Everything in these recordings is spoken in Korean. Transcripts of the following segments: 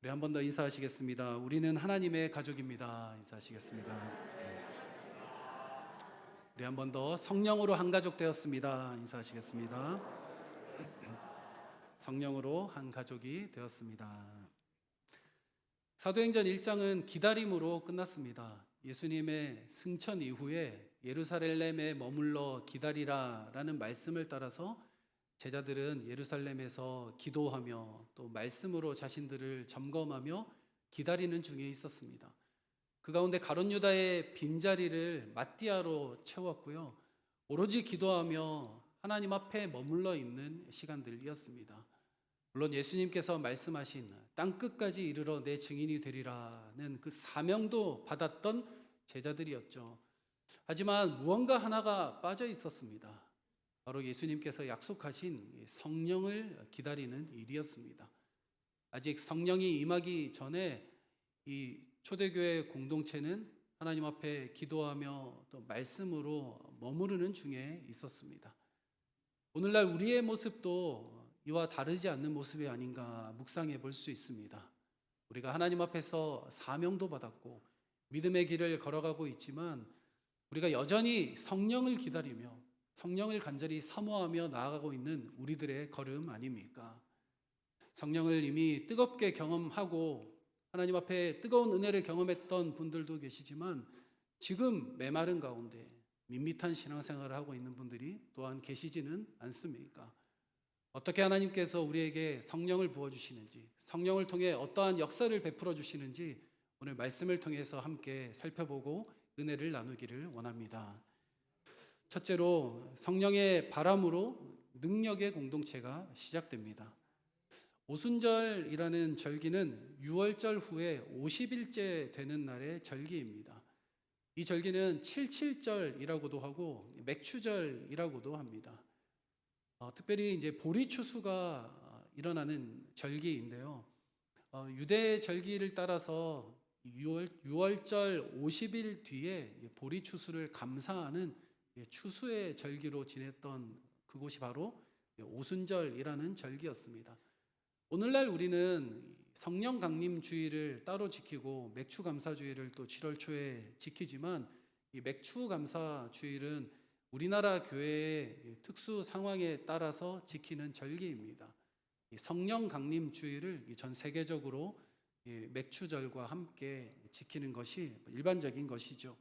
우리 한 번 더 인사하시겠습니다. 우리는 하나님의 가족입니다. 인사하시겠습니다. 우리 한 번 더 성령으로 한 가족 되었습니다. 인사하시겠습니다. 성령으로 한 가족이 되었습니다. 사도행전 1장은 기다림으로 끝났습니다. 예수님의 승천 이후에 예루살렘에 머물러 기다리라 라는 말씀을 따라서 제자들은 예루살렘에서 기도하며 또 말씀으로 자신들을 점검하며 기다리는 중에 있었습니다. 그 가운데 가룟 유다의 빈자리를 마띠아로 채웠고요. 오로지 기도하며 하나님 앞에 머물러 있는 시간들이었습니다. 물론 예수님께서 말씀하신 땅끝까지 이르러 내 증인이 되리라는 그 사명도 받았던 제자들이었죠. 하지만 무언가 하나가 빠져 있었습니다. 바로 예수님께서 약속하신 성령을 기다리는 일이었습니다. 아직 성령이 임하기 전에 이 초대교회 공동체는 하나님 앞에 기도하며 또 말씀으로 머무르는 중에 있었습니다. 오늘날 우리의 모습도 이와 다르지 않는 모습이 아닌가 묵상해 볼 수 있습니다. 우리가 하나님 앞에서 사명도 받았고 믿음의 길을 걸어가고 있지만 우리가 여전히 성령을 기다리며 성령을 간절히 사모하며 나아가고 있는 우리들의 걸음 아닙니까? 성령을 이미 뜨겁게 경험하고 하나님 앞에 뜨거운 은혜를 경험했던 분들도 계시지만 지금 메마른 가운데 밋밋한 신앙생활을 하고 있는 분들이 또한 계시지는 않습니까? 어떻게 하나님께서 우리에게 성령을 부어주시는지, 성령을 통해 어떠한 역사를 베풀어 주시는지 오늘 말씀을 통해서 함께 살펴보고 은혜를 나누기를 원합니다. 첫째로 성령의 바람으로 능력의 공동체가 시작됩니다. 오순절이라는 절기는 유월절 후에 50일째 되는 날의 절기입니다. 이 절기는 칠칠절이라고도 하고 맥추절이라고도 합니다. 특별히 이제 보리추수가 일어나는 절기인데요. 유대 절기를 따라서 유월절 50일 뒤에 보리추수를 감사하는 추수의 절기로 지냈던 그곳이 바로 오순절이라는 절기였습니다. 오늘날 우리는 성령 강림 주일을 따로 지키고 맥추 감사 주일을 또 7월 초에 지키지만 이 맥추 감사 주일은 우리나라 교회의 특수 상황에 따라서 지키는 절기입니다. 성령 강림 주일을 전 세계적으로 맥추절과 함께 지키는 것이 일반적인 것이죠.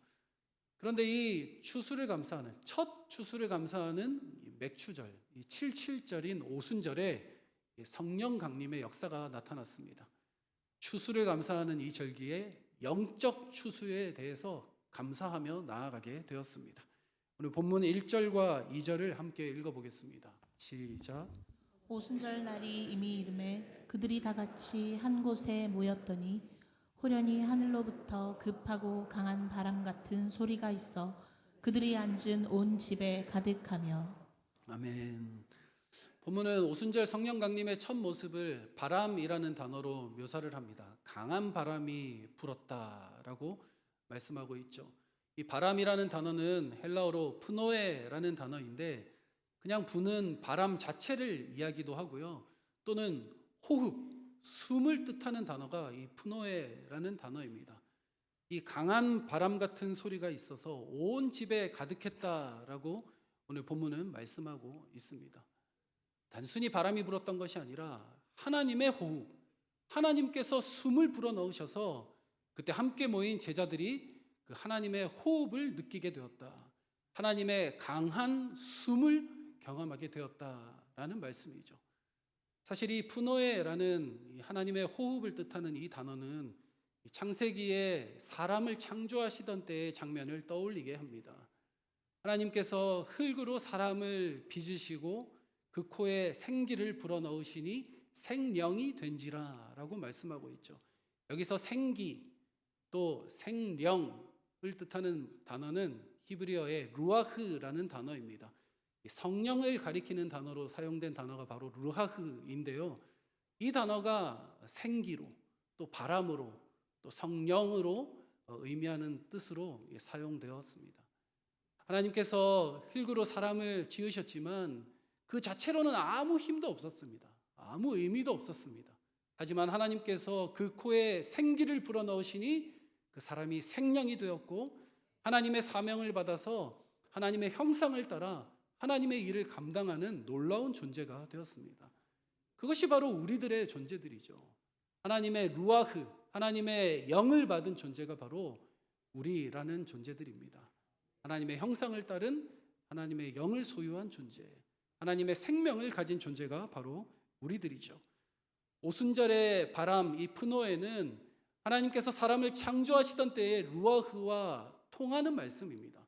그런데 이 추수를 감사하는 첫 추수를 감사하는 맥추절, 이 칠칠절인 오순절에 성령 강림의 역사가 나타났습니다. 추수를 감사하는 이 절기에 영적 추수에 대해서 감사하며 나아가게 되었습니다. 오늘 본문 1절과 2절을 함께 읽어보겠습니다. 시작. 오순절 날이 이미 이름에 그들이 다 같이 한 곳에 모였더니 호련히 하늘로부터 급하고 강한 바람 같은 소리가 있어 그들이 앉은 온 집에 가득하며. 아멘. 본문은 오순절 성령 강림의 첫 모습을 바람이라는 단어로 묘사를 합니다. 강한 바람이 불었다라고 말씀하고 있죠. 이 바람이라는 단어는 헬라어로 프노에라는 단어인데 그냥 부는 바람 자체를 이야기도 하고요. 또는 호흡, 숨을 뜻하는 단어가 이 프노에라는 단어입니다. 이 강한 바람 같은 소리가 있어서 온 집에 가득했다라고 오늘 본문은 말씀하고 있습니다. 단순히 바람이 불었던 것이 아니라 하나님의 호흡, 하나님께서 숨을 불어넣으셔서 그때 함께 모인 제자들이 그 하나님의 호흡을 느끼게 되었다. 하나님의 강한 숨을 경험하게 되었다라는 말씀이죠. 사실 이 푸노에라는 하나님의 호흡을 뜻하는 이 단어는 창세기에 사람을 창조하시던 때의 장면을 떠올리게 합니다. 하나님께서 흙으로 사람을 빚으시고 그 코에 생기를 불어넣으시니 생령이 된지라 라고 말씀하고 있죠. 여기서 생기 또 생령을 뜻하는 단어는 히브리어의 루아흐라는 단어입니다. 성령을 가리키는 단어로 사용된 단어가 바로 루하흐인데요. 이 단어가 생기로 또 바람으로 또 성령으로 의미하는 뜻으로 사용되었습니다. 하나님께서 흙으로 사람을 지으셨지만 그 자체로는 아무 힘도 없었습니다. 아무 의미도 없었습니다. 하지만 하나님께서 그 코에 생기를 불어넣으시니 그 사람이 생명이 되었고 하나님의 사명을 받아서 하나님의 형상을 따라 하나님의 일을 감당하는 놀라운 존재가 되었습니다. 그것이 바로 우리들의 존재들이죠. 하나님의 루아흐, 하나님의 영을 받은 존재가 바로 우리라는 존재들입니다. 하나님의 형상을 따른 하나님의 영을 소유한 존재, 하나님의 생명을 가진 존재가 바로 우리들이죠. 오순절의 바람, 이 프노에는 하나님께서 사람을 창조하시던 때의 루아흐와 통하는 말씀입니다.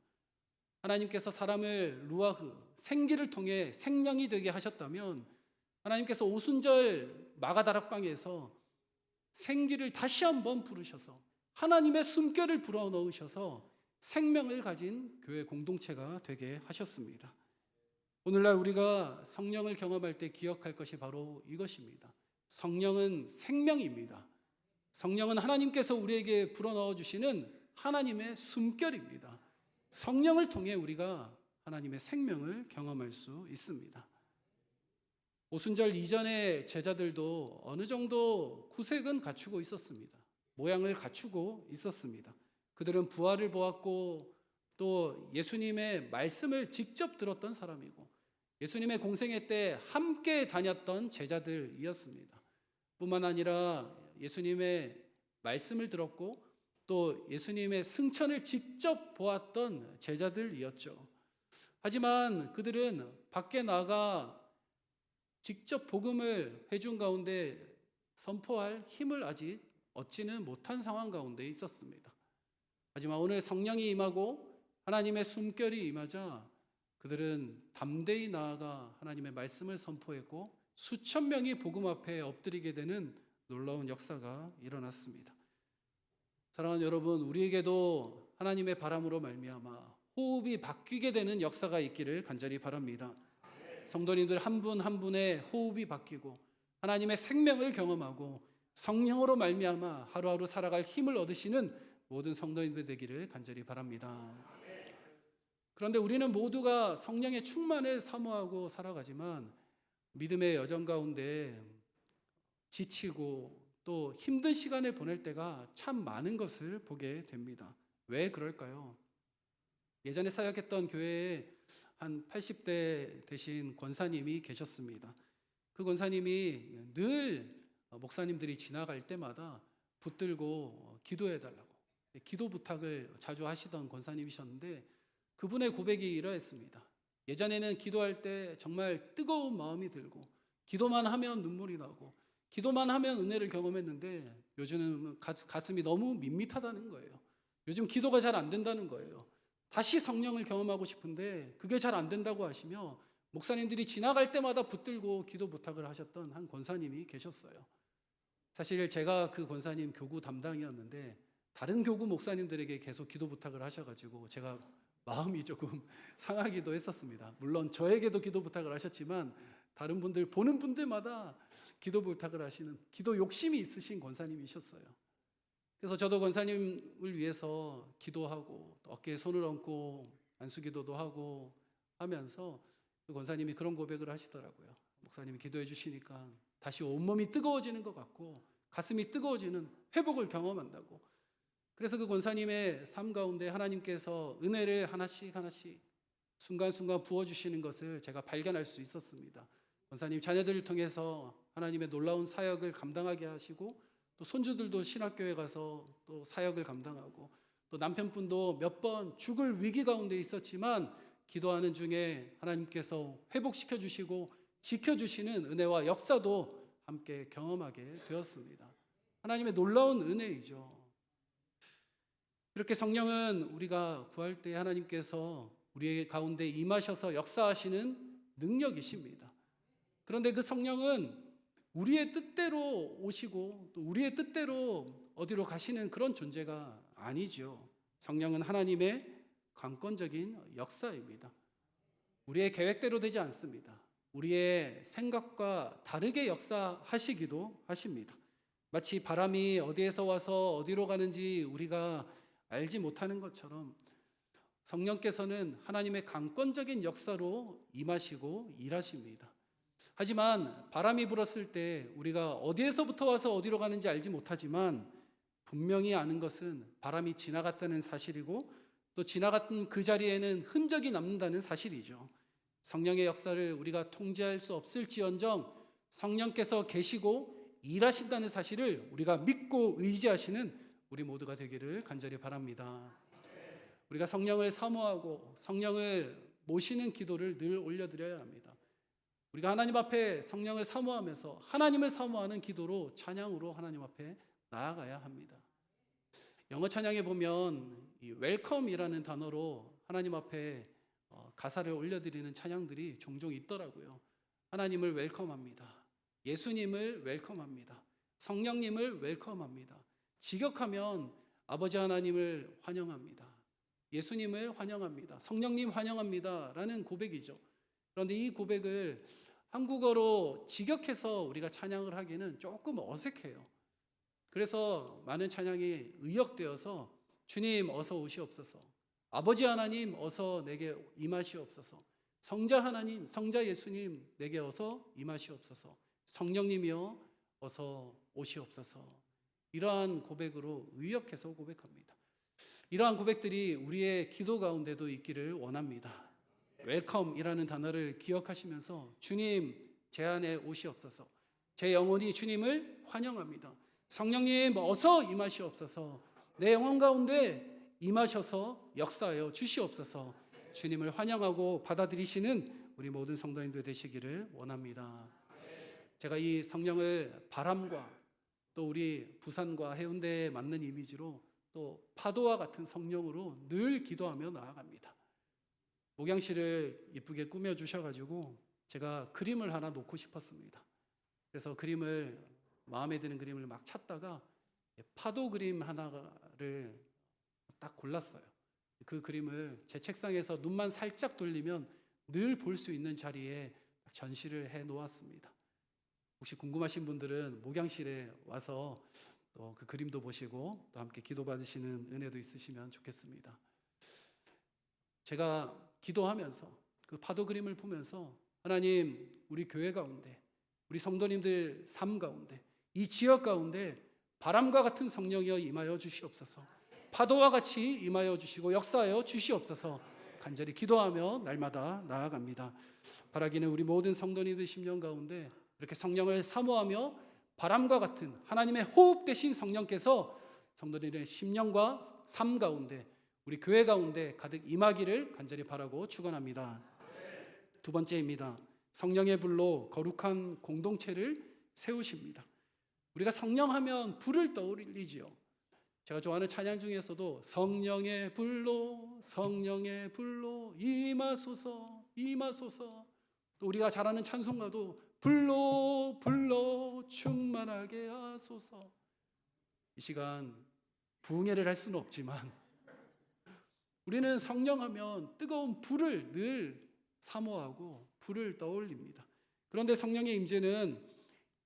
하나님께서 사람을 루아흐, 생기를 통해 생명이 되게 하셨다면 하나님께서 오순절 마가다락방에서 생기를 다시 한번 부르셔서 하나님의 숨결을 불어넣으셔서 생명을 가진 교회 공동체가 되게 하셨습니다. 오늘날 우리가 성령을 경험할 때 기억할 것이 바로 이것입니다. 성령은 생명입니다. 성령은 하나님께서 우리에게 불어넣어 주시는 하나님의 숨결입니다. 성령을 통해 우리가 하나님의 생명을 경험할 수 있습니다. 오순절 이전의 제자들도 어느 정도 구색은 갖추고 있었습니다. 모양을 갖추고 있었습니다. 그들은 부활을 보았고 또 예수님의 말씀을 직접 들었던 사람이고 예수님의 공생애 때 함께 다녔던 제자들이었습니다. 뿐만 아니라 예수님의 말씀을 들었고 또 예수님의 승천을 직접 보았던 제자들이었죠. 하지만 그들은 밖에 나가 직접 복음을 회중 가운데 선포할 힘을 아직 얻지는 못한 상황 가운데 있었습니다. 하지만 오늘 성령이 임하고 하나님의 숨결이 임하자 그들은 담대히 나아가 하나님의 말씀을 선포했고 수천 명이 복음 앞에 엎드리게 되는 놀라운 역사가 일어났습니다. 사랑하는 여러분, 우리에게도 하나님의 바람으로 말미암아 호흡이 바뀌게 되는 역사가 있기를 간절히 바랍니다. 성도님들 한 분 한 분의 호흡이 바뀌고 하나님의 생명을 경험하고 성령으로 말미암아 하루하루 살아갈 힘을 얻으시는 모든 성도님들 되기를 간절히 바랍니다. 그런데 우리는 모두가 성령의 충만을 사모하고 살아가지만 믿음의 여정 가운데 지치고 또 힘든 시간을 보낼 때가 참 많은 것을 보게 됩니다. 왜 그럴까요? 예전에 사역했던 교회에 한 80대 되신 권사님이 계셨습니다. 그 권사님이 늘 목사님들이 지나갈 때마다 붙들고 기도해달라고 기도 부탁을 자주 하시던 권사님이셨는데 그분의 고백이 이러했습니다. 예전에는 기도할 때 정말 뜨거운 마음이 들고 기도만 하면 눈물이 나고 기도만 하면 은혜를 경험했는데 요즘은 가슴이 너무 밋밋하다는 거예요. 요즘 기도가 잘 안 된다는 거예요. 다시 성령을 경험하고 싶은데 그게 잘 안 된다고 하시며 목사님들이 지나갈 때마다 붙들고 기도 부탁을 하셨던 한 권사님이 계셨어요. 사실 제가 그 권사님 교구 담당이었는데 다른 교구 목사님들에게 계속 기도 부탁을 하셔가지고 제가 마음이 조금 상하기도 했었습니다. 물론 저에게도 기도 부탁을 하셨지만 다른 분들 보는 분들마다 기도 부탁을 하시는 기도 욕심이 있으신 권사님이셨어요. 그래서 저도 권사님을 위해서 기도하고 어깨에 손을 얹고 안수기도도 하고 하면서 그 권사님이 그런 고백을 하시더라고요. 목사님이 기도해 주시니까 다시 온몸이 뜨거워지는 것 같고 가슴이 뜨거워지는 회복을 경험한다고. 그래서 그 권사님의 삶 가운데 하나님께서 은혜를 하나씩 순간순간 부어주시는 것을 제가 발견할 수 있었습니다. 권사님 자녀들을 통해서 하나님의 놀라운 사역을 감당하게 하시고 또 손주들도 신학교에 가서 또 사역을 감당하고 또 남편분도 몇 번 죽을 위기 가운데 있었지만 기도하는 중에 하나님께서 회복시켜 주시고 지켜주시는 은혜와 역사도 함께 경험하게 되었습니다. 하나님의 놀라운 은혜이죠. 이렇게 성령은 우리가 구할 때 하나님께서 우리 가운데 임하셔서 역사하시는 능력이십니다. 그런데 그 성령은 우리의 뜻대로 오시고 또 우리의 뜻대로 어디로 가시는 그런 존재가 아니죠. 성령은 하나님의 강권적인 역사입니다. 우리의 계획대로 되지 않습니다. 우리의 생각과 다르게 역사하시기도 하십니다. 마치 바람이 어디에서 와서 어디로 가는지 우리가 알지 못하는 것처럼 성령께서는 하나님의 강권적인 역사로 임하시고 일하십니다. 하지만 바람이 불었을 때 우리가 어디에서부터 와서 어디로 가는지 알지 못하지만 분명히 아는 것은 바람이 지나갔다는 사실이고 또 지나갔던 그 자리에는 흔적이 남는다는 사실이죠. 성령의 역사를 우리가 통제할 수 없을지언정 성령께서 계시고 일하신다는 사실을 우리가 믿고 의지하시는 우리 모두가 되기를 간절히 바랍니다. 우리가 성령을 사모하고 성령을 모시는 기도를 늘 올려드려야 합니다. 우리가 하나님 앞에 성령을 사모하면서 하나님을 사모하는 기도로 찬양으로 하나님 앞에 나아가야 합니다. 영어 찬양에 보면 이 웰컴이라는 단어로 하나님 앞에 가사를 올려드리는 찬양들이 종종 있더라고요. 하나님을 웰컴합니다. 예수님을 웰컴합니다. 성령님을 웰컴합니다. 직역하면 아버지 하나님을 환영합니다. 예수님을 환영합니다. 성령님 환영합니다. 라는 고백이죠. 그런데 이 고백을 한국어로 직역해서 우리가 찬양을 하기는 조금 어색해요. 그래서 많은 찬양이 의역되어서 주님 어서 오시옵소서, 아버지 하나님 어서 내게 임하시옵소서, 성자 하나님, 성자 예수님 내게 어서 임하시옵소서, 성령님이여 어서 오시옵소서, 이러한 고백으로 의역해서 고백합니다. 이러한 고백들이 우리의 기도 가운데도 있기를 원합니다. 웰컴이라는 단어를 기억하시면서 주님 제 안에 오시옵소서, 제 영혼이 주님을 환영합니다. 성령님 어서 임하시옵소서, 내 영혼 가운데 임하셔서 역사하여 주시옵소서, 주님을 환영하고 받아들이시는 우리 모든 성도님들 되시기를 원합니다. 제가 이 성령을 바람과 또 우리 부산과 해운대에 맞는 이미지로 또 파도와 같은 성령으로 늘 기도하며 나아갑니다. 목양실을 이쁘게 꾸며주셔가지고 제가 그림을 하나 놓고 싶었습니다. 그래서 마음에 드는 그림을 막 찾다가 파도 그림 하나를 딱 골랐어요. 그 그림을 제 책상에서 눈만 살짝 돌리면 늘 볼 수 있는 자리에 전시를 해 놓았습니다. 혹시 궁금하신 분들은 목양실에 와서 또 그 그림도 보시고 또 함께 기도 받으시는 은혜도 있으시면 좋겠습니다. 제가 기도하면서 그 파도 그림을 보면서 하나님, 우리 교회 가운데, 우리 성도님들 삶 가운데, 이 지역 가운데 바람과 같은 성령이여 임하여 주시옵소서, 파도와 같이 임하여 주시고 역사하여 주시옵소서 간절히 기도하며 날마다 나아갑니다. 바라기는 우리 모든 성도님들 심령 가운데 이렇게 성령을 사모하며 바람과 같은 하나님의 호흡 되신 성령께서 성도들의 심령과 삶 가운데 우리 교회 가운데 가득 임하기를 간절히 바라고 축원합니다. 두 번째입니다. 성령의 불로 거룩한 공동체를 세우십니다. 우리가 성령하면 불을 떠올리지요. 제가 좋아하는 찬양 중에서도 성령의 불로 임하소서 임하소서, 또 우리가 잘 아는 찬송가도 불로 충만하게 하소서. 이 시간 부흥회를 할 수는 없지만 우리는 성령하면 뜨거운 불을 늘 사모하고 불을 떠올립니다. 그런데 성령의 임재는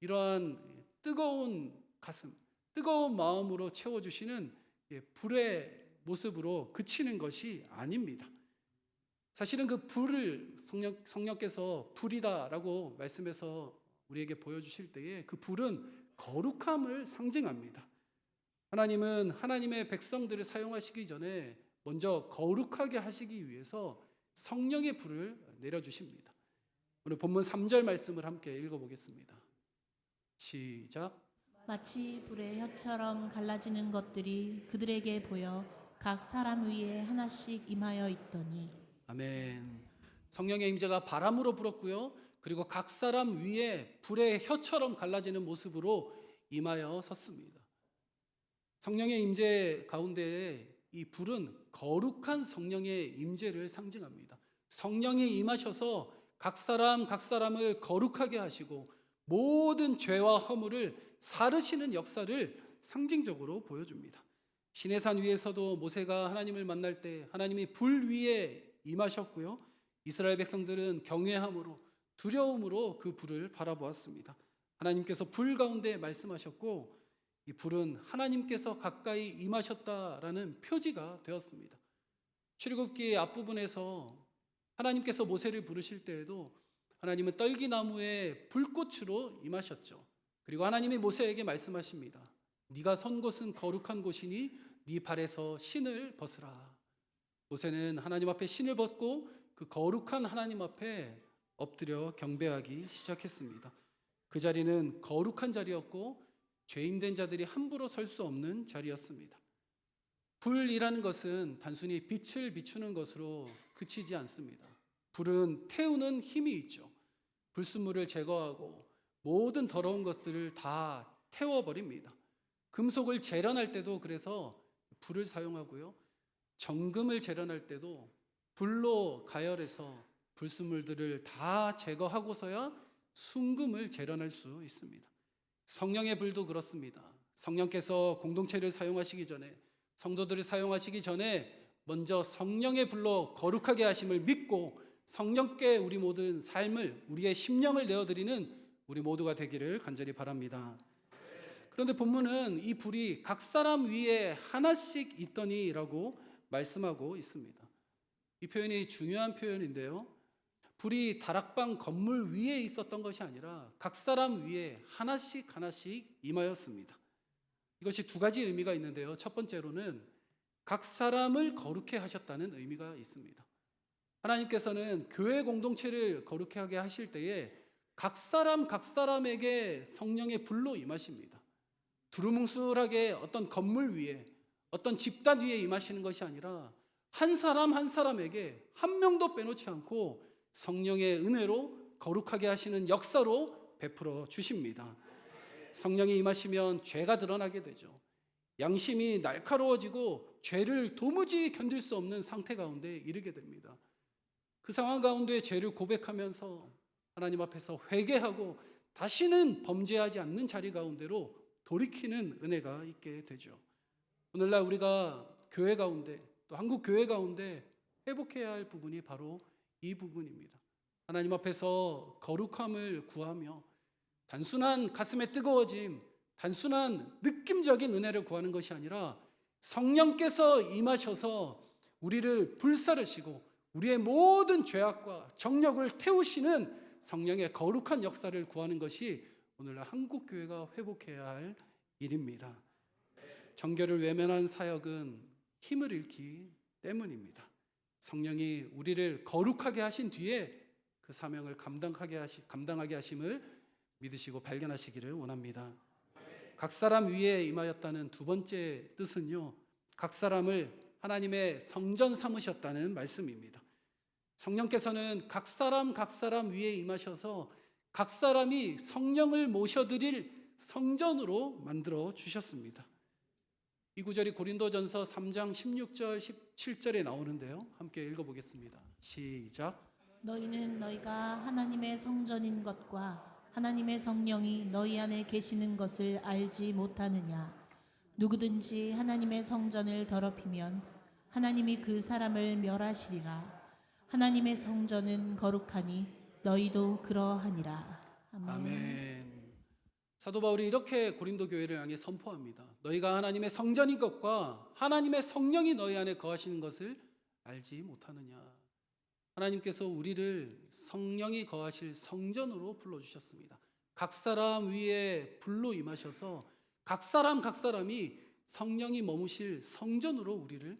이러한 뜨거운 가슴, 뜨거운 마음으로 채워주시는 불의 모습으로 그치는 것이 아닙니다. 사실은 그 불을 성령께서 불이다라고 말씀해서 우리에게 보여주실 때에 그 불은 거룩함을 상징합니다. 하나님은 하나님의 백성들을 사용하시기 전에 먼저 거룩하게 하시기 위해서 성령의 불을 내려주십니다. 오늘 본문 3절 말씀을 함께 읽어보겠습니다. 시작. 마치 불의 혀처럼 갈라지는 것들이 그들에게 보여 각 사람 위에 하나씩 임하여 있더니. 아멘. 성령의 임재가 바람으로 불었고요. 그리고 각 사람 위에 불의 혀처럼 갈라지는 모습으로 임하여 섰습니다. 성령의 임재 가운데에 이 불은 거룩한 성령의 임재를 상징합니다. 성령이 임하셔서 각 사람을 거룩하게 하시고 모든 죄와 허물을 사르시는 역사를 상징적으로 보여줍니다. 시내산 위에서도 모세가 하나님을 만날 때 하나님이 불 위에 임하셨고요. 이스라엘 백성들은 경외함으로 두려움으로 그 불을 바라보았습니다. 하나님께서 불 가운데 말씀하셨고 이 불은 하나님께서 가까이 임하셨다라는 표지가 되었습니다. 출애굽기 앞부분에서 하나님께서 모세를 부르실 때에도 하나님은 떨기나무에 불꽃으로 임하셨죠. 그리고 하나님이 모세에게 말씀하십니다. 네가 선 곳은 거룩한 곳이니 네 발에서 신을 벗으라. 모세는 하나님 앞에 신을 벗고 그 거룩한 하나님 앞에 엎드려 경배하기 시작했습니다. 그 자리는 거룩한 자리였고 죄인된 자들이 함부로 설 수 없는 자리였습니다. 불이라는 것은 단순히 빛을 비추는 것으로 그치지 않습니다. 불은 태우는 힘이 있죠. 불순물을 제거하고 모든 더러운 것들을 다 태워버립니다. 금속을 재련할 때도 그래서 불을 사용하고요. 정금을 재련할 때도 불로 가열해서 불순물들을 다 제거하고서야 순금을 재련할 수 있습니다. 성령의 불도 그렇습니다. 성령께서 공동체를 사용하시기 전에, 성도들을 사용하시기 전에 먼저 성령의 불로 거룩하게 하심을 믿고 성령께 우리 모든 삶을, 우리의 심령을 내어드리는 우리 모두가 되기를 간절히 바랍니다. 그런데 본문은 이 불이 각 사람 위에 하나씩 있더니라고 말씀하고 있습니다. 이 표현이 중요한 표현인데요. 불이 다락방 건물 위에 있었던 것이 아니라 각 사람 위에 하나씩 임하였습니다. 이것이 두 가지 의미가 있는데요. 첫 번째로는 각 사람을 거룩해 하셨다는 의미가 있습니다. 하나님께서는 교회 공동체를 거룩하게 하실 때에 각 사람에게 성령의 불로 임하십니다. 두루뭉술하게 어떤 건물 위에, 어떤 집단 위에 임하시는 것이 아니라 한 사람에게 한 명도 빼놓지 않고 성령의 은혜로 거룩하게 하시는 역사로 베풀어 주십니다. 성령이 임하시면 죄가 드러나게 되죠. 양심이 날카로워지고 죄를 도무지 견딜 수 없는 상태 가운데 이르게 됩니다. 그 상황 가운데 죄를 고백하면서 하나님 앞에서 회개하고 다시는 범죄하지 않는 자리 가운데로 돌이키는 은혜가 있게 되죠. 오늘날 우리가 교회 가운데, 또 한국 교회 가운데 회복해야 할 부분이 바로 이 부분입니다. 하나님 앞에서 거룩함을 구하며 단순한 가슴의 뜨거워짐, 단순한 느낌적인 은혜를 구하는 것이 아니라 성령께서 임하셔서 우리를 불사르시고 우리의 모든 죄악과 정욕을 태우시는 성령의 거룩한 역사를 구하는 것이 오늘날 한국 교회가 회복해야 할 일입니다. 정결을 외면한 사역은 힘을 잃기 때문입니다. 성령이 우리를 거룩하게 하신 뒤에 그 사명을 감당하게 하심을 믿으시고 발견하시기를 원합니다. 각 사람 위에 임하였다는 두 번째 뜻은요, 각 사람을 하나님의 성전 삼으셨다는 말씀입니다. 성령께서는 각 사람 위에 임하셔서 각 사람이 성령을 모셔드릴 성전으로 만들어 주셨습니다. 이 구절이 고린도전서 3장 16절 17절에 나오는데요. 함께 읽어보겠습니다. 시작. 너희는 너희가 하나님의 성전인 것과 하나님의 성령이 너희 안에 계시는 것을 알지 못하느냐. 누구든지 하나님의 성전을 더럽히면 하나님이 그 사람을 멸하시리라. 하나님의 성전은 거룩하니 너희도 그러하니라. 아멘. 아멘. 사도 바울이 이렇게 고린도 교회를 향해 선포합니다. 너희가 하나님의 성전인 것과 하나님의 성령이 너희 안에 거하시는 것을 알지 못하느냐. 하나님께서 우리를 성령이 거하실 성전으로 불러주셨습니다. 각 사람 위에 불로 임하셔서 각 사람이 성령이 머무실 성전으로 우리를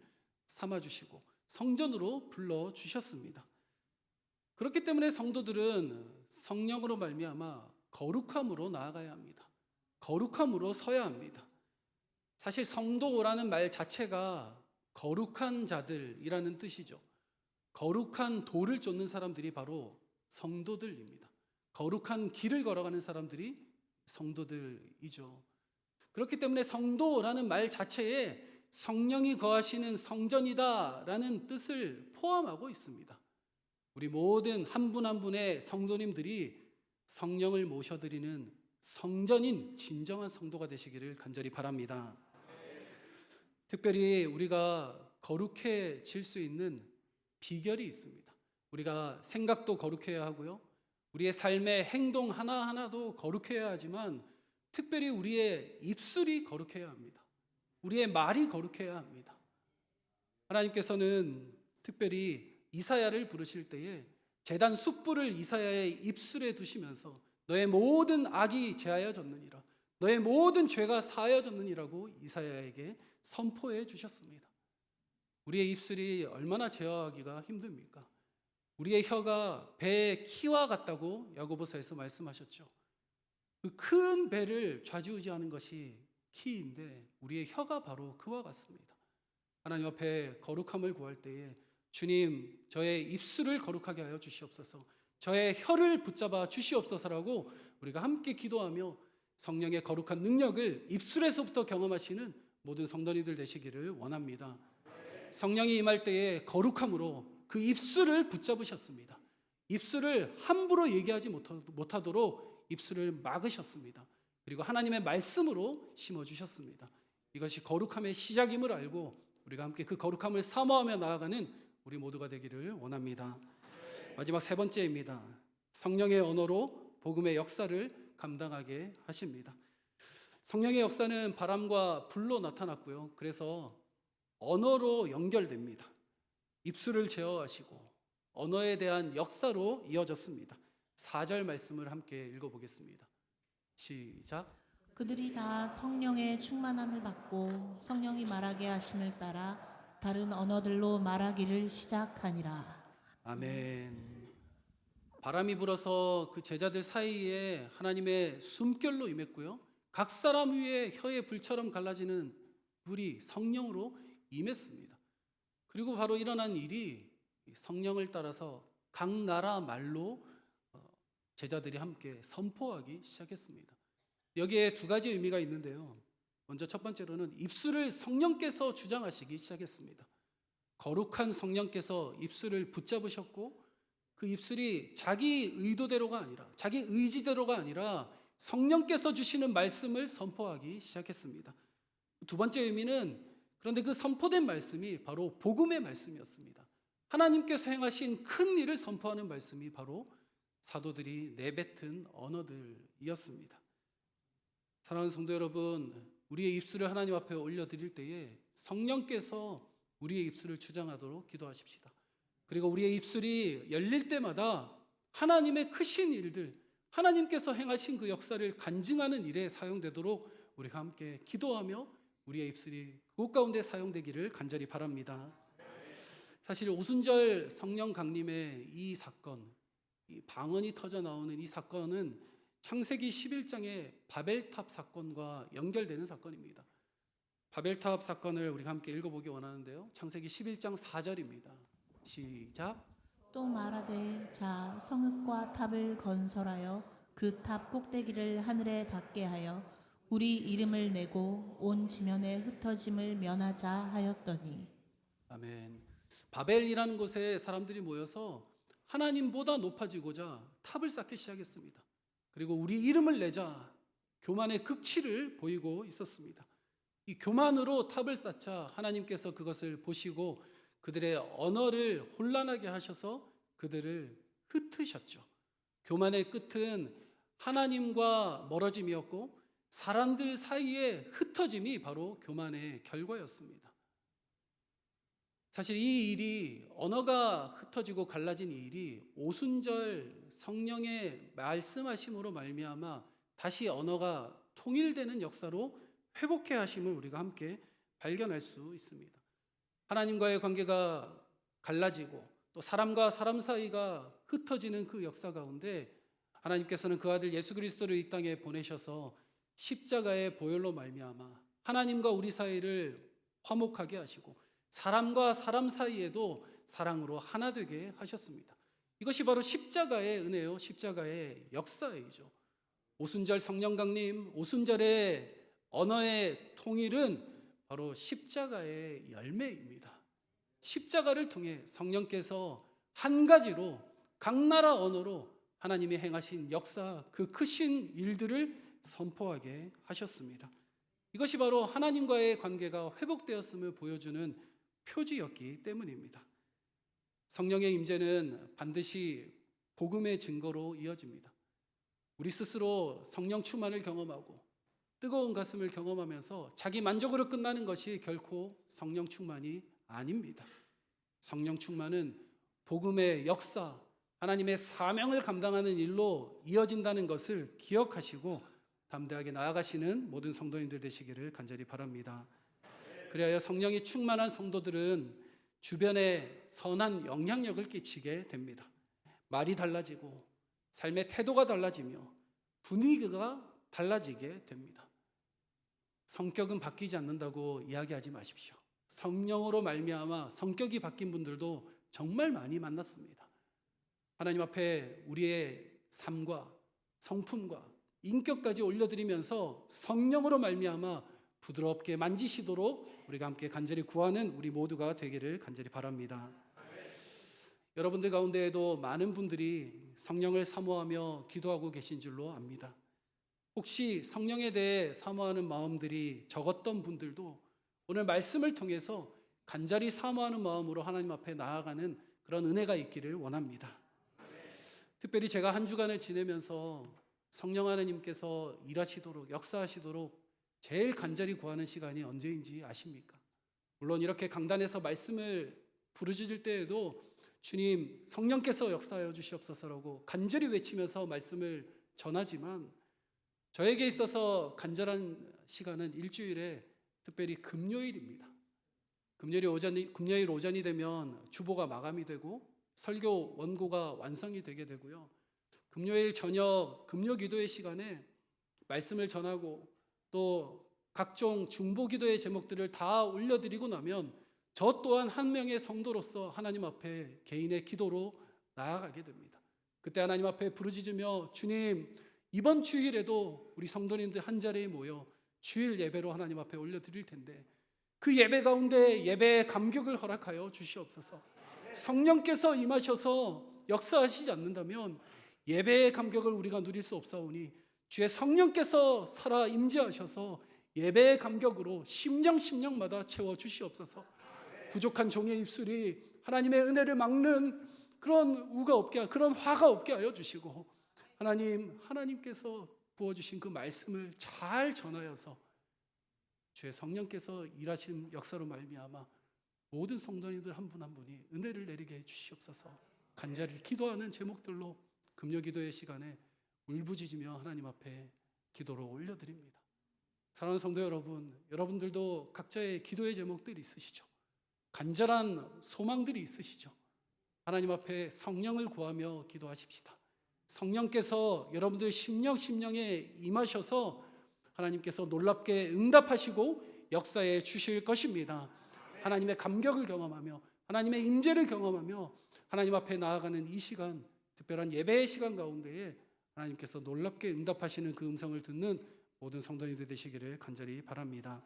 삼아주시고 성전으로 불러주셨습니다. 그렇기 때문에 성도들은 성령으로 말미암아 거룩함으로 나아가야 합니다. 거룩함으로 서야 합니다. 사실 성도라는 말 자체가 거룩한 자들이라는 뜻이죠. 거룩한 도를 쫓는 사람들이 바로 성도들입니다. 거룩한 길을 걸어가는 사람들이 성도들이죠. 그렇기 때문에 성도라는 말 자체에 성령이 거하시는 성전이다라는 뜻을 포함하고 있습니다. 우리 모든 한 분 한 분의 성도님들이 성령을 모셔드리는 성전인 진정한 성도가 되시기를 간절히 바랍니다. 특별히 우리가 거룩해질 수 있는 비결이 있습니다. 우리가 생각도 거룩해야 하고요. 우리의 삶의 행동 하나하나도 거룩해야 하지만 특별히 우리의 입술이 거룩해야 합니다. 우리의 말이 거룩해야 합니다. 하나님께서는 특별히 이사야를 부르실 때에 제단 숯불을 이사야의 입술에 두시면서 너의 모든 악이 제하여졌느니라, 너의 모든 죄가 사하여졌느니라고 이사야에게 선포해 주셨습니다. 우리의 입술이 얼마나 제어하기가 힘듭니까? 우리의 혀가 배의 키와 같다고 야고보서에서 말씀하셨죠. 그 큰 배를 좌지우지하는 것이 키인데 우리의 혀가 바로 그와 같습니다. 하나님 앞에 거룩함을 구할 때에 주님, 저의 입술을 거룩하게 하여 주시옵소서, 저의 혀를 붙잡아 주시옵소서라고 우리가 함께 기도하며 성령의 거룩한 능력을 입술에서부터 경험하시는 모든 성도님들 되시기를 원합니다. 성령이 임할 때에 거룩함으로 그 입술을 붙잡으셨습니다. 입술을 함부로 얘기하지 못하도록 입술을 막으셨습니다. 그리고 하나님의 말씀으로 심어주셨습니다. 이것이 거룩함의 시작임을 알고 우리가 함께 그 거룩함을 사모하며 나아가는 우리 모두가 되기를 원합니다. 마지막 세 번째입니다. 성령의 언어로 복음의 역사를 감당하게 하십니다. 성령의 역사는 바람과 불로 나타났고요. 그래서 언어로 연결됩니다. 입술을 제어하시고 언어에 대한 역사로 이어졌습니다. 4절 말씀을 함께 읽어보겠습니다. 시작. 그들이 다 성령의 충만함을 받고 성령이 말하게 하심을 따라 다른 언어들로 말하기를 시작하니라. 아멘. 바람이 불어서 그 제자들 사이에 하나님의 숨결로 임했고요. 각 사람 위에 혀의 불처럼 갈라지는 불이 성령으로 임했습니다. 그리고 바로 일어난 일이 성령을 따라서 각 나라 말로 제자들이 함께 선포하기 시작했습니다. 여기에 두 가지 의미가 있는데요. 먼저 첫 번째로는 입술을 성령께서 주장하시기 시작했습니다. 거룩한 성령께서 입술을 붙잡으셨고 그 입술이 자기 의도대로가 아니라, 자기 의지대로가 아니라 성령께서 주시는 말씀을 선포하기 시작했습니다. 두 번째 의미는, 그런데 그 선포된 말씀이 바로 복음의 말씀이었습니다. 하나님께서 행하신 큰 일을 선포하는 말씀이 바로 사도들이 내뱉은 언어들이었습니다. 사랑하는 성도 여러분, 우리의 입술을 하나님 앞에 올려드릴 때에 성령께서 우리의 입술을 주장하도록 기도하십시다. 그리고 우리의 입술이 열릴 때마다 하나님의 크신 일들, 하나님께서 행하신 그 역사를 간증하는 일에 사용되도록 우리가 함께 기도하며 우리의 입술이 그곳 가운데 사용되기를 간절히 바랍니다. 사실 오순절 성령 강림의 이 사건, 이 방언이 터져 나오는 이 사건은 창세기 11장의 바벨탑 사건과 연결되는 사건입니다. 바벨탑 사건을 우리가 함께 읽어보기 원하는데요. 창세기 11장 4절입니다. 시작. 또 말하되 자 성읍과 탑을 건설하여 그 탑 꼭대기를 하늘에 닿게 하여 우리 이름을 내고 온 지면에 흩어짐을 면하자 하였더니. 아멘. 바벨이라는 곳에 사람들이 모여서 하나님보다 높아지고자 탑을 쌓기 시작했습니다. 그리고 우리 이름을 내자 교만의 극치를 보이고 있었습니다. 이 교만으로 탑을 쌓자 하나님께서 그것을 보시고 그들의 언어를 혼란하게 하셔서 그들을 흩으셨죠. 교만의 끝은 하나님과 멀어짐이었고 사람들 사이에 흩어짐이 바로 교만의 결과였습니다. 사실 이 일이, 언어가 흩어지고 갈라진 이 일이 오순절 성령의 말씀하심으로 말미암아 다시 언어가 통일되는 역사로 회복해 하심을 우리가 함께 발견할 수 있습니다. 하나님과의 관계가 갈라지고 또 사람과 사람 사이가 흩어지는 그 역사 가운데 하나님께서는 그 아들 예수 그리스도를 이 땅에 보내셔서 십자가의 보혈로 말미암아 하나님과 우리 사이를 화목하게 하시고 사람과 사람 사이에도 사랑으로 하나 되게 하셨습니다. 이것이 바로 십자가의 은혜요, 십자가의 역사이죠. 오순절 성령 강림, 오순절의 언어의 통일은 바로 십자가의 열매입니다. 십자가를 통해 성령께서 한 가지로 각 나라 언어로 하나님이 행하신 역사, 그 크신 일들을 선포하게 하셨습니다. 이것이 바로 하나님과의 관계가 회복되었음을 보여주는 표지였기 때문입니다. 성령의 임재는 반드시 복음의 증거로 이어집니다. 우리 스스로 성령 충만을 경험하고 뜨거운 가슴을 경험하면서 자기 만족으로 끝나는 것이 결코 성령 충만이 아닙니다. 성령 충만은 복음의 역사, 하나님의 사명을 감당하는 일로 이어진다는 것을 기억하시고 담대하게 나아가시는 모든 성도님들 되시기를 간절히 바랍니다. 그리하여 성령이 충만한 성도들은 주변에 선한 영향력을 끼치게 됩니다. 말이 달라지고 삶의 태도가 달라지며 분위기가 달라지게 됩니다. 성격은 바뀌지 않는다고 이야기하지 마십시오. 성령으로 말미암아 성격이 바뀐 분들도 정말 많이 만났습니다. 하나님 앞에 우리의 삶과 성품과 인격까지 올려드리면서 성령으로 말미암아 부드럽게 만지시도록 우리가 함께 간절히 구하는 우리 모두가 되기를 간절히 바랍니다. 여러분들 가운데에도 많은 분들이 성령을 사모하며 기도하고 계신 줄로 압니다. 혹시 성령에 대해 사모하는 마음들이 적었던 분들도 오늘 말씀을 통해서 간절히 사모하는 마음으로 하나님 앞에 나아가는 그런 은혜가 있기를 원합니다. 특별히 제가 한 주간을 지내면서 성령 하나님께서 일하시도록 역사하시도록 제일 간절히 구하는 시간이 언제인지 아십니까? 물론 이렇게 강단에서 말씀을 부르짖을 때에도 주님 성령께서 역사하여 주시옵소서라고 간절히 외치면서 말씀을 전하지만 저에게 있어서 간절한 시간은 일주일에 특별히 금요일입니다. 금요일 오전이 되면 주보가 마감이 되고 설교 원고가 완성이 되게 되고요. 금요일 저녁 금요 기도의 시간에 말씀을 전하고 또 각종 중보 기도의 제목들을 다 올려드리고 나면 저 또한 한 명의 성도로서 하나님 앞에 개인의 기도로 나아가게 됩니다. 그때 하나님 앞에 부르짖으며 주님 이번 주일에도 우리 성도님들 한 자리에 모여 주일 예배로 하나님 앞에 올려드릴 텐데 그 예배 가운데 예배의 감격을 허락하여 주시옵소서. 성령께서 임하셔서 역사하시지 않는다면 예배의 감격을 우리가 누릴 수 없사오니 주의 성령께서 살아 임재하셔서 예배의 감격으로 심령마다 채워 주시옵소서. 부족한 종의 입술이 하나님의 은혜를 막는 그런 우가 없게, 그런 화가 없게 하여 주시고 하나님께서 부어주신 그 말씀을 잘 전하여서 주의 성령께서 일하신 역사로 말미암아 모든 성도님들 한 분 한 분이 은혜를 내리게 해 주시옵소서. 간절히 기도하는 제목들로 금요기도의 시간에 울부짖으며 하나님 앞에 기도로 올려드립니다. 사랑하는 성도 여러분, 여러분들도 각자의 기도의 제목들이 있으시죠? 간절한 소망들이 있으시죠? 하나님 앞에 성령을 구하며 기도하십시다. 성령께서 여러분들 심령에 임하셔서 하나님께서 놀랍게 응답하시고 역사해 주실 것입니다. 하나님의 감격을 경험하며 하나님의 임재를 경험하며 하나님 앞에 나아가는 이 시간, 특별한 예배의 시간 가운데에 하나님께서 놀랍게 응답하시는 그 음성을 듣는 모든 성도님들 되시기를 간절히 바랍니다.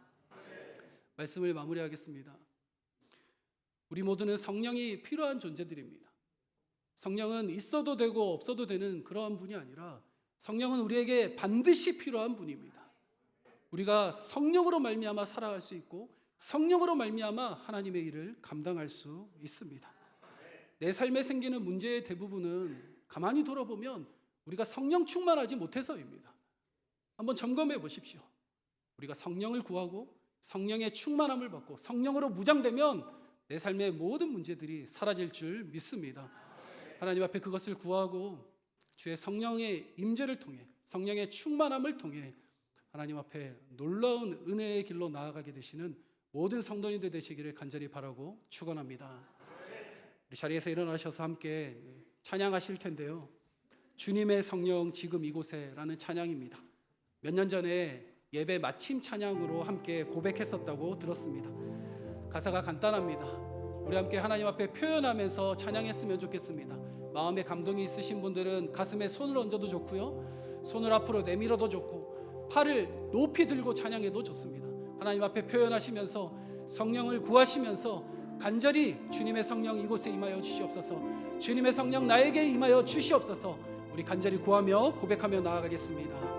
말씀을 마무리하겠습니다. 우리 모두는 성령이 필요한 존재들입니다. 성령은 있어도 되고 없어도 되는 그러한 분이 아니라 성령은 우리에게 반드시 필요한 분입니다. 우리가 성령으로 말미암아 살아갈 수 있고 성령으로 말미암아 하나님의 일을 감당할 수 있습니다. 내 삶에 생기는 문제의 대부분은 가만히 돌아보면 우리가 성령 충만하지 못해서입니다. 한번 점검해 보십시오. 우리가 성령을 구하고 성령의 충만함을 받고 성령으로 무장되면 내 삶의 모든 문제들이 사라질 줄 믿습니다. 하나님 앞에 그것을 구하고 주의 성령의 임재를 통해 성령의 충만함을 통해 하나님 앞에 놀라운 은혜의 길로 나아가게 되시는 모든 성도님들 되시기를 간절히 바라고 축원합니다. 우리 자리에서 일어나셔서 함께 찬양하실 텐데요. 주님의 성령 지금 이곳에라는 찬양입니다. 몇 년 전에 예배 마침 찬양으로 함께 고백했었다고 들었습니다. 가사가 간단합니다. 우리 함께 하나님 앞에 표현하면서 찬양했으면 좋겠습니다. 마음에 감동이 있으신 분들은 가슴에 손을 얹어도 좋고요, 손을 앞으로 내밀어도 좋고 팔을 높이 들고 찬양해도 좋습니다. 하나님 앞에 표현하시면서 성령을 구하시면서 간절히 주님의 성령 이곳에 임하여 주시옵소서, 주님의 성령 나에게 임하여 주시옵소서, 우리 간절히 구하며 고백하며 나아가겠습니다.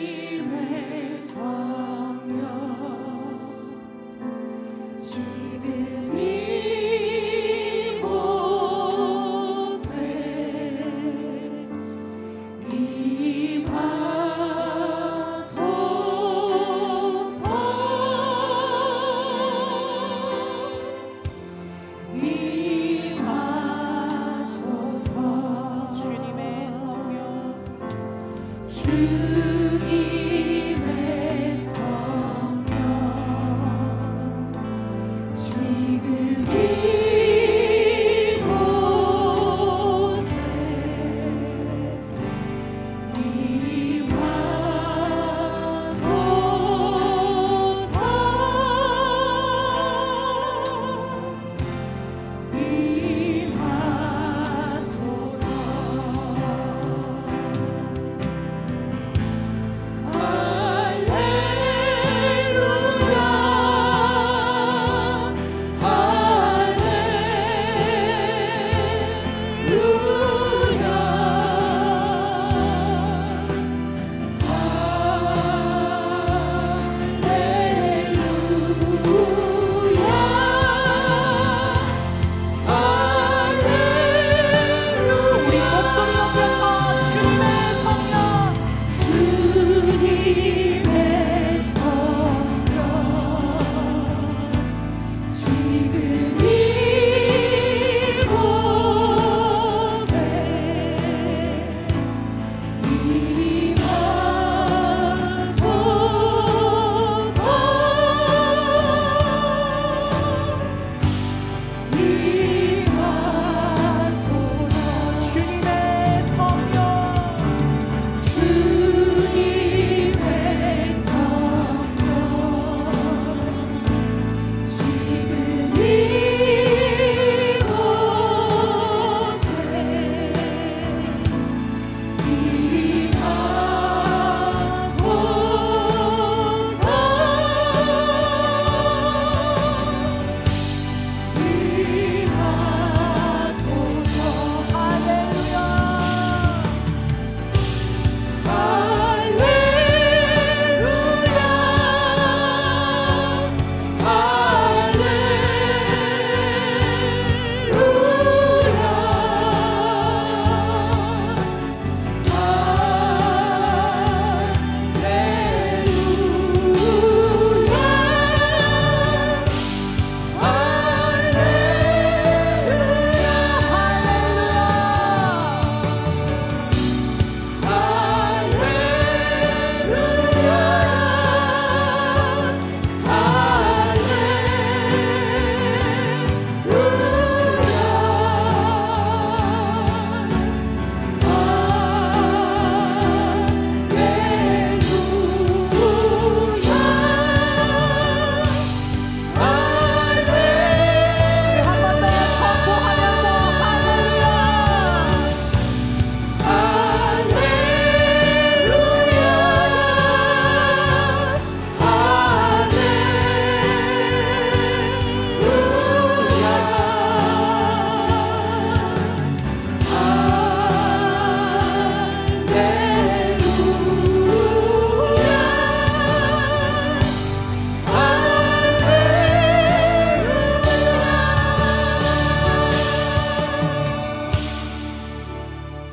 주님의 성령 지금 이곳에 임하소서.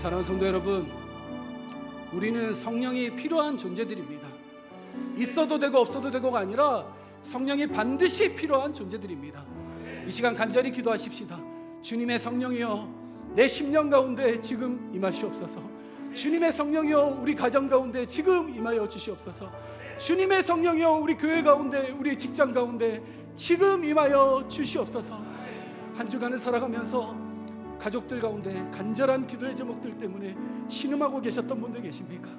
사랑하는 성도 여러분, 우리는 성령이 필요한 존재들입니다. 있어도 되고 없어도 되고가 아니라 성령이 반드시 필요한 존재들입니다. 이 시간 간절히 기도하십시다. 주님의 성령이여, 내 심령 가운데 지금 임하시옵소서. 주님의 성령이여, 우리 가정 가운데 지금 임하여 주시옵소서. 주님의 성령이여, 우리 교회 가운데, 우리 직장 가운데 지금 임하여 주시옵소서. 한 주간을 살아가면서 가족들 가운데 간절한 기도의 제목들 때문에 신음하고 계셨던 분들 계십니까?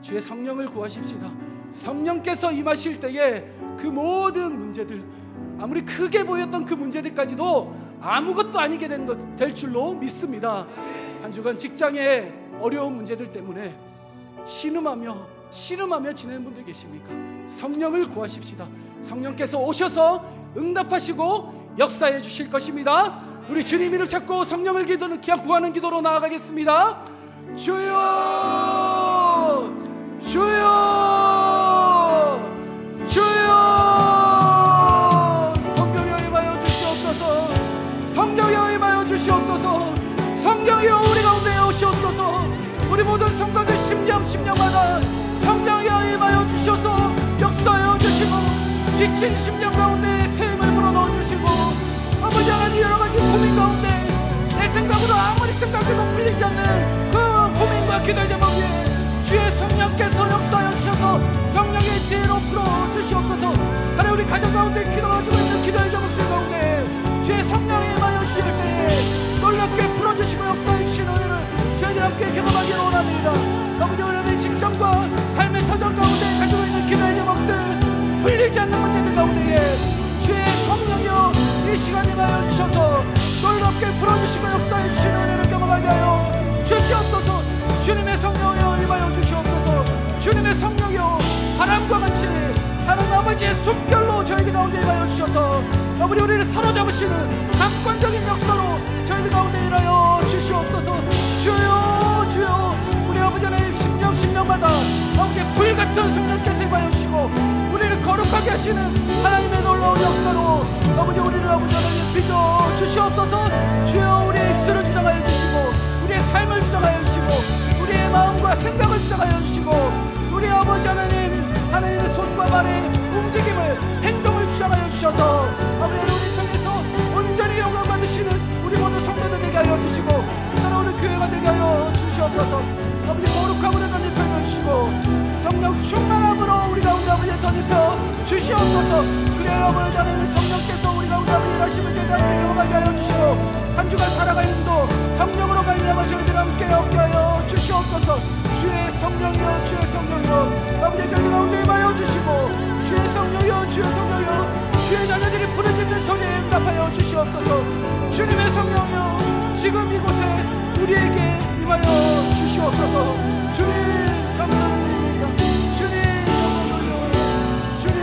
주의 성령을 구하십시다. 성령께서 임하실 때에 그 모든 문제들, 아무리 크게 보였던 그 문제들까지도 아무것도 아니게 될 줄로 믿습니다. 한 주간 직장의 어려운 문제들 때문에 신음하며 지내는 분들 계십니까? 성령을 구하십시다. 성령께서 오셔서 응답하시고 역사해 주실 것입니다. 우리 주님 이름 찾고 성령을 구하는 기도로 나아가겠습니다. 주여, 주여, 주여. 성령이여 임하여 주시옵소서. 성령이여 임하여 주시옵소서. 성령이여 우리 가운데 오시옵소서. 우리 모든 성도들 심령마다 성령이여 임하여 주셔서 역사하여 주시고, 지친 심령 가운데 새 힘을 불어넣어 주시고, 아버지 하나님 여러 가지 고민 가운데 내 생각으로 아무리 생각해도 풀리지 않는 그 고민과 기도의 제목 위에 주의 성령께서 역사하여 주셔서 성령의 지혜로 풀어주시옵소서. 하나님 우리 가정 가운데 기도가지고 있는 기도의 제목들 가운데 주의 성령이 임하여 주실 때에 놀랍게 풀어주시고 역사해 주시는 은혜를 저희들 함께 경험하기를 원합니다. 아버지 하나님 직장과 삶의 터전 가운데 가지고 있는 기도의 제목들, 풀리지 않는 문제들 가운데에 주의 성령이여 이 시간 임하여 주셔서 놀랍게 풀어주시고 역사해 주시는 은혜를 경험하게 하여 주시옵소서. 주님의 성령이여 임하여 주시옵소서. 주님의 성령이여 바람과 같이 하나님 아버지의 숨결로 저희들 가운데 임하여 주셔서 아버지 우리를 사로잡으시는 강권적인 역사로 저희들 가운데 일하여 주시옵소서. 주여, 주여, 우리 아버지 하나님 심령마다 아버지의 불같은 성령께서 임하여 주시고 우리를 거룩하게 하시는 하나님의 놀라운 역사로 아버지 우리를 아버지 하나님 빚어 주시옵소서. 주여, 우리의 입술을 주장하여 주시고 우리의 삶을 주장하여 주시고 우리의 마음과 생각을 주장하여 주시고 우리 아버지 하나님의 손과 발의 움직임을, 행동을 주장하여 주셔서 아버지 우리 통해서 온전히 영광 받으시는 우리 모든 성도들 되게 하여 주시고 살아오는 교회가 되게 하여 주시옵소서. 아버지 거룩하고 던집혀 주시고 성령 충만함으로 우리 가운데 아버지 던집혀 주시옵소서. 그래야 아버지 하나님 성령께서 우리 가운데 아버지 일하심을 저희들 함께 경험하게 하여 주시고 한 주간 살아가는도 성령으로 말미암아 저희들 함께 얻게 하여 주시옵소서. 주의 성령이여, 주의 성령이여 아버지 저희 가운데 임하여 주시고 주의 성령이여, 주의 성령이여 주의 자녀들이 부르짖는 소리에 응답하여 주시옵소서. 주님의 성령이여 지금 이곳에 우리에게 임하여 주시옵소서. 주님 감사드립니다. 주님 감사드립니다. 주님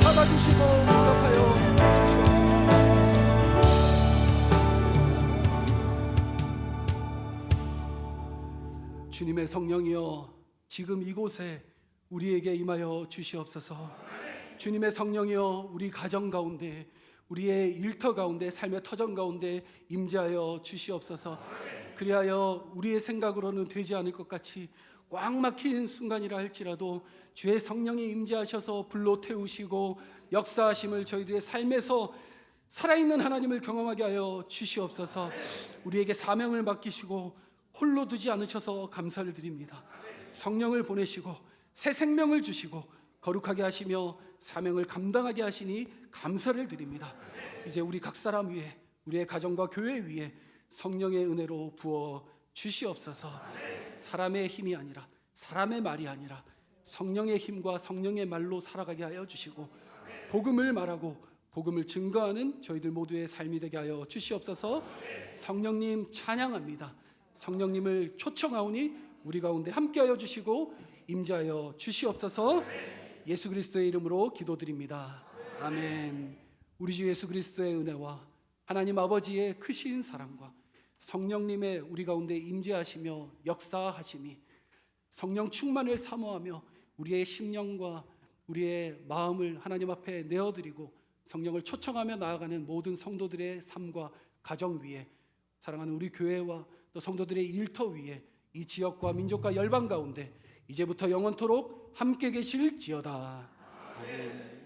받아주시고 응답하여 주시옵소서. 주님의 성령이여 지금 이곳에 우리에게 임하여 주시옵소서. 주님의 성령이여 우리 가정 가운데, 우리의 일터 가운데, 삶의 터전 가운데 임재하여 주시옵소서. 그리하여 우리의 생각으로는 되지 않을 것 같이 꽉 막힌 순간이라 할지라도 주의 성령이 임재하셔서 불로 태우시고 역사하심을 저희들의 삶에서 살아있는 하나님을 경험하게 하여 주시옵소서. 우리에게 사명을 맡기시고 홀로 두지 않으셔서 감사를 드립니다. 성령을 보내시고 새 생명을 주시고 거룩하게 하시며 사명을 감당하게 하시니 감사를 드립니다. 이제 우리 각 사람 위에, 우리의 가정과 교회 위에 성령의 은혜로 부어 주시옵소서. 사람의 힘이 아니라, 사람의 말이 아니라 성령의 힘과 성령의 말로 살아가게 하여 주시고 복음을 말하고 복음을 증거하는 저희들 모두의 삶이 되게 하여 주시옵소서. 성령님 찬양합니다. 성령님을 초청하오니 우리 가운데 함께하여 주시고 임재하여 주시옵소서. 예수 그리스도의 이름으로 기도드립니다. 아멘. 우리 주 예수 그리스도의 은혜와 하나님 아버지의 크신 사랑과 성령님의 우리 가운데 임재하시며 역사하심이 성령 충만을 사모하며 우리의 심령과 우리의 마음을 하나님 앞에 내어드리고 성령을 초청하며 나아가는 모든 성도들의 삶과 가정 위에 사랑하는 우리 교회와 또 또 성도들의 일터 위에 이 지역과 민족과 열방 가운데 이제부터 영원토록 함께 계실지어다. 아멘.